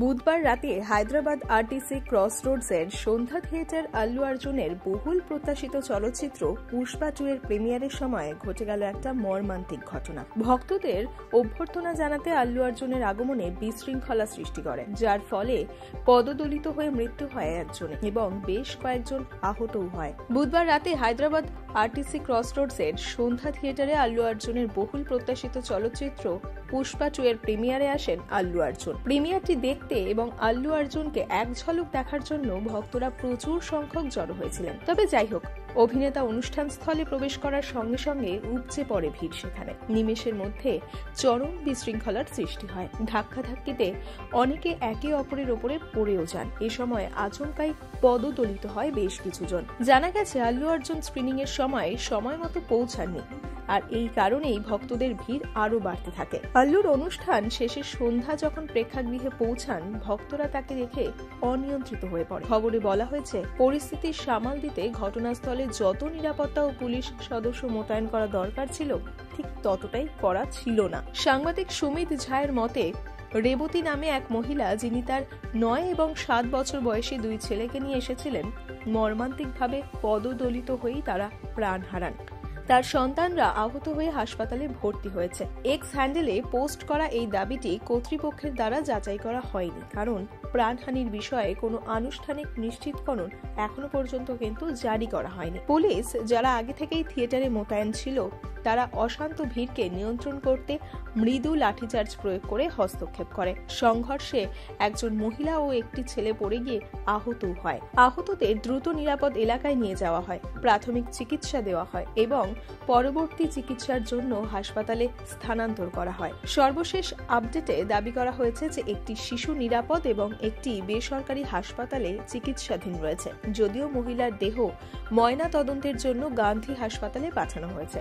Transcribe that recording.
বুধবার রাতে হায়দ্রাবাদ আরটিসি ক্রসরোডসের সন্ধ্যা থিয়েটার আল্লু অর্জুনের বহুল প্রত্যাশিত চলচ্চিত্র পুষ্পা 2 এর প্রিমিয়ারের সময় ঘটে গেল একটা মর্মান্তিক ঘটনা। ভক্তদের অভ্যর্থনা জানাতে আল্লু অর্জুনের আগমনে বিশৃঙ্খলা সৃষ্টি করে, যার ফলে পদদলিত হয়ে মৃত্যু হয় একজনের এবং বেশ কয়েকজন আহতও হয়। বুধবার রাতে হায়দ্রাবাদ আরটিসি ক্রসরোডসের সন্ধ্যা থিয়েটারে আল্লু অর্জুনের বহুল প্রত্যাশিত চলচ্চিত্র পুষ্পা 2 এর প্রিমিয়ারে আসেন আল্লু অর্জুন। প্রিমিয়ারটি দেখতে এবং আল্লু অর্জুনকে এক ঝলক দেখার জন্য ভক্তরা প্রচুর সংখ্যক জড়ো হয়েছিলেন। তবে যাই হোক, অভিনেতা অনুষ্ঠান স্থলে প্রবেশ করার সঙ্গে সঙ্গে উপচে পড়ে ভিড়। সেখানে নিমেষের মধ্যে চরম বিশৃঙ্খলার সৃষ্টি হয়। ধাক্কাধাক্কিতে অনেকে একে অপরের ওপরে পড়েও যান। এ সময় আচমকাই পদদলিত হয় বেশ কিছুজন। জানা গেছে আল্লু অর্জুন স্ক্রিনিং এর সময় মতো পৌঁছাননি, আর এই কারণেই ভক্তদের ভিড় আরো বাড়তে থাকে। আল্লুর অনুষ্ঠান শেষে সন্ধ্যা যখন প্রেক্ষাগৃহে পৌঁছান, ভক্তরা তাকে দেখে অনিয়ন্ত্রিত হয়ে পড়ে। খবরে বলা হয়েছে, পরিস্থিতি সামাল দিতে ঘটনাস্থলে যত নিরাপত্তা ও পুলিশ সদস্য মোতায়েন করা দরকার ছিল, ঠিক ততটাই করা ছিল না। সাংবাদিক সুমিত ঝায়ের মতে, রেবতী নামে এক মহিলা, যিনি তার 9 এবং 7 বছর বয়সী 2 ছেলেকে নিয়ে এসেছিলেন, মর্মান্তিকভাবে পদদলিত হয়েই তারা প্রাণ হারান। তার সন্তানরা আহত হয়ে হাসপাতালে ভর্তি হয়েছে। এক্স হ্যান্ডেলে পোস্ট করা এই দাবিটি কর্তৃপক্ষের দ্বারা যাচাই করা হয়নি, কারণ প্রাণহানির বিষয়ে কোনো আনুষ্ঠানিক নিশ্চিতকরণ এখনো পর্যন্ত কিন্তু জারি করা হয়নি। পুলিশ, যারা আগে থেকেই থিয়েটারে মোতায়েন ছিল, তারা অশান্ত ভিড়কে নিয়ন্ত্রণ করতে মৃদু লাঠিচার্জ প্রয়োগ করে হস্তক্ষেপ করে। সংঘর্ষে একজন মহিলা ও একটি ছেলে পড়ে গিয়ে আহত হয়। আহতদের দ্রুত নিরাপদ এলাকায় নিয়ে যাওয়া হয়, প্রাথমিক চিকিৎসা দেওয়া হয় এবং পরবর্তী চিকিৎসার জন্য হাসপাতালে স্থানান্তর করা হয়। সর্বশেষ আপডেটে দাবি করা হয়েছে যে একটি শিশু নিরাপদ এবং একটি বেসরকারি হাসপাতালে চিকিৎসাধীন রয়েছে, যদিও মহিলার দেহ ময়না তদন্তের জন্য গান্ধী হাসপাতালে পাঠানো হয়েছে।